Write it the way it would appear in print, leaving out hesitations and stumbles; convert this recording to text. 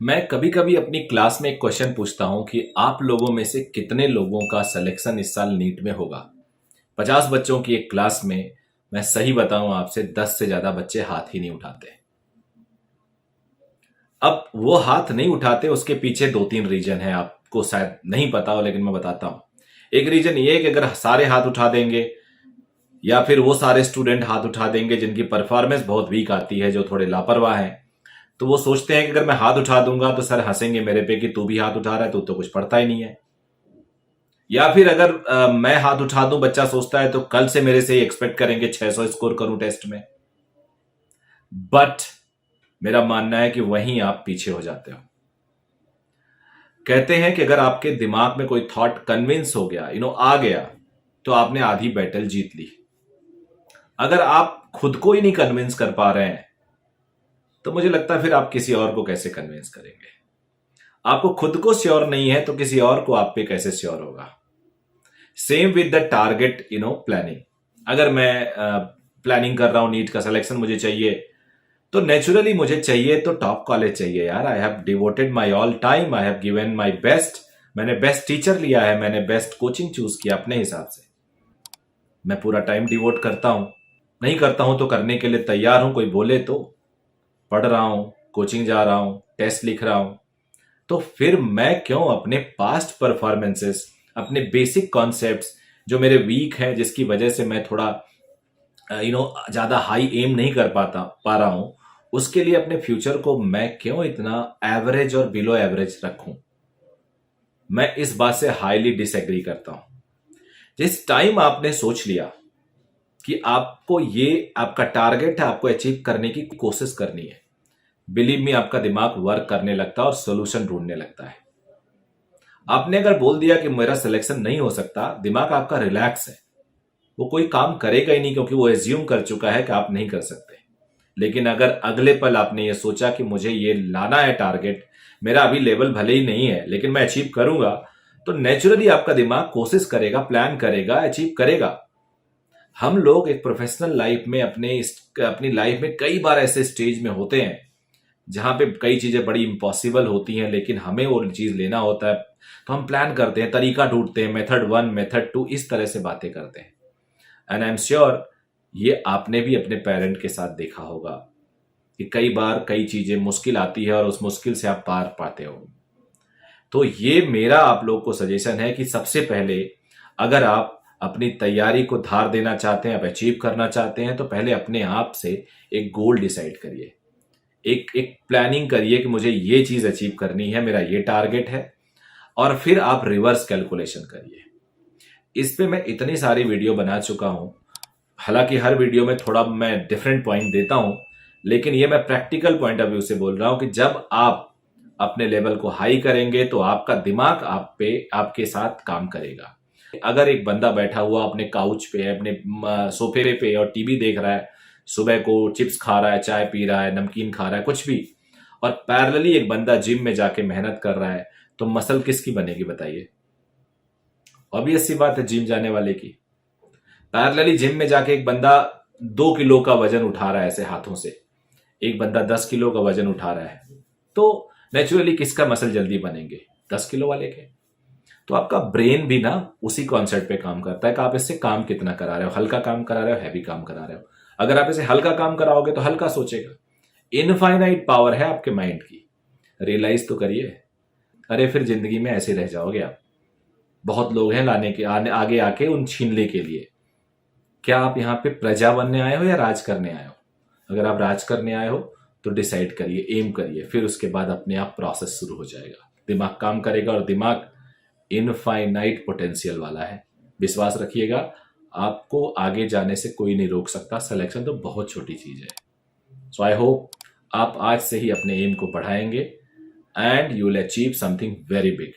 मैं कभी कभी अपनी क्लास में एक क्वेश्चन पूछता हूं कि आप लोगों में से कितने लोगों का सिलेक्शन इस साल नीट में होगा। 50 बच्चों की एक क्लास में मैं सही बताऊं आपसे 10 से ज्यादा बच्चे हाथ ही नहीं उठाते। अब वो हाथ नहीं उठाते, उसके पीछे दो तीन रीजन है, आपको शायद नहीं पता हो लेकिन मैं बताता हूं। एक रीजन ये है कि अगर सारे हाथ उठा देंगे या फिर वो सारे स्टूडेंट हाथ उठा देंगे जिनकी परफॉर्मेंस बहुत वीक आती है, जो थोड़े लापरवाह हैं, तो वो सोचते हैं कि अगर मैं हाथ उठा दूंगा तो सर हंसेंगे मेरे पे कि तू भी हाथ उठा रहा है, तू तो कुछ पढ़ता ही नहीं है। या फिर अगर मैं हाथ उठा दूं, बच्चा सोचता है तो कल से मेरे से ही एक्सपेक्ट करेंगे 600 स्कोर करूं टेस्ट में। बट मेरा मानना है कि वहीं आप पीछे हो जाते हो। कहते हैं कि अगर आपके दिमाग में कोई थॉट कन्विंस हो गया, आ गया, तो आपने आधी बैटल जीत ली। अगर आप खुद को ही नहीं कन्विंस कर पा रहे हैं तो मुझे लगता है फिर आप किसी और को कैसे कन्विंस करेंगे। आपको खुद को श्योर नहीं है तो किसी और को आप पे कैसे श्योर होगा। Same with the target planning. अगर मैं प्लानिंग कर रहा हूं, नीट का सिलेक्शन मुझे चाहिए, तो नेचुरली मुझे चाहिए तो टॉप कॉलेज चाहिए यार। I have devoted my all time, I have given my best. मैंने बेस्ट टीचर लिया है, मैंने बेस्ट कोचिंग चूज किया अपने हिसाब से। मैं पूरा टाइम डिवोट करता हूं, नहीं करता हूं तो करने के लिए तैयार हूं, कोई बोले तो। पढ़ रहा हूं, कोचिंग जा रहा हूं, टेस्ट लिख रहा हूं, तो फिर मैं क्यों अपने पास्ट परफॉर्मेंसेस, अपने बेसिक कॉन्सेप्ट्स जो मेरे वीक हैं, जिसकी वजह से मैं थोड़ा ज्यादा हाई एम नहीं कर पा रहा हूं, उसके लिए अपने फ्यूचर को मैं क्यों इतना एवरेज और बिलो एवरेज रखूं। मैं इस बात से हाईली डिसएग्री करता हूं। जिस टाइम आपने सोच लिया कि आपको ये आपका टारगेट है, आपको अचीव करने की कोशिश करनी है, बिलीव मी आपका दिमाग वर्क करने लगता है और सोल्यूशन ढूंढने लगता है। आपने अगर बोल दिया कि मेरा सिलेक्शन नहीं हो सकता, दिमाग आपका रिलैक्स है, वो कोई काम करेगा ही नहीं, क्योंकि वो एज्यूम कर चुका है कि आप नहीं कर सकते। लेकिन अगर अगले पल आपने ये सोचा कि मुझे ये लाना है टारगेट, मेरा अभी लेवल भले ही नहीं है लेकिन मैं अचीव करूंगा, तो नेचुरली आपका दिमाग कोशिश करेगा, प्लान करेगा, अचीव करेगा। हम लोग एक प्रोफेशनल लाइफ में अपनी लाइफ में कई बार ऐसे स्टेज में होते हैं जहां पे कई चीजें बड़ी इम्पॉसिबल होती हैं, लेकिन हमें वो चीज लेना होता है, तो हम प्लान करते हैं, तरीका ढूंढते हैं, मेथड 1 मेथड 2 इस तरह से बातें करते हैं। एंड आई एम श्योर ये आपने भी अपने पेरेंट के साथ देखा होगा कि कई बार कई चीजें मुश्किल आती है और उस मुश्किल से आप पार पाते हो। तो ये मेरा आप लोग को सजेशन है कि सबसे पहले अगर आप अपनी तैयारी को धार देना चाहते हैं, आप अचीव करना चाहते हैं, तो पहले अपने आप से एक गोल डिसाइड करिए, एक एक प्लानिंग करिए कि मुझे ये चीज अचीव करनी है, मेरा ये टारगेट है। और फिर आप रिवर्स कैलकुलेशन करिए। इस पे मैं इतनी सारी वीडियो बना चुका हूं, हालांकि हर वीडियो में थोड़ा मैं डिफरेंट पॉइंट देता हूं, लेकिन ये मैं प्रैक्टिकल पॉइंट ऑफ व्यू से बोल रहा हूं कि जब आप अपने लेवल को हाई करेंगे तो आपका दिमाग आप पे आपके साथ काम करेगा। अगर एक बंदा बैठा हुआ अपने काउच पे, अपने सोफे पे और टीवी देख रहा है, सुबह को चिप्स खा रहा है, चाय पी रहा है, नमकीन खा रहा है, कुछ भी, और पैरेलली एक बंदा जिम में जाके मेहनत कर रहा है, तो मसल किसकी बनेगी बताइए? ऑब्वियस सी बात है, जिम जाने वाले की। पैरेलली जिम में जाके एक बंदा 2 किलो का वजन उठा रहा है ऐसे हाथों से, एक बंदा 10 किलो का वजन उठा रहा है, तो नेचुरली किसका मसल जल्दी बनेंगे? 10 किलो वाले के। तो आपका ब्रेन भी ना उसी कॉन्सेप्ट पे काम करता है कि आप इससे काम कितना करा रहे हो, हल्का काम करा रहे हो, हैवी काम करा रहे हो। अगर आप इसे हल्का काम कराओगे तो हल्का सोचेगा। इनफाइनाइट पावर है आपके माइंड की, रियलाइज तो करिए। अरे फिर जिंदगी में ऐसे रह जाओगे आप। बहुत लोग हैं आगे आके उन छीनने के लिए। क्या आप यहाँ पे प्रजा बनने आए हो या राज करने आए हो? अगर आप राज करने आए हो तो डिसाइड करिए, एम करिए, फिर उसके बाद अपने आप प्रोसेस शुरू हो जाएगा, दिमाग काम करेगा, और दिमाग इनफाइनाइट पोटेंशियल वाला है। विश्वास रखिएगा, आपको आगे जाने से कोई नहीं रोक सकता। सिलेक्शन तो बहुत छोटी चीज है। सो आई होप आप आज से ही अपने एम को बढ़ाएंगे and you will achieve something very big.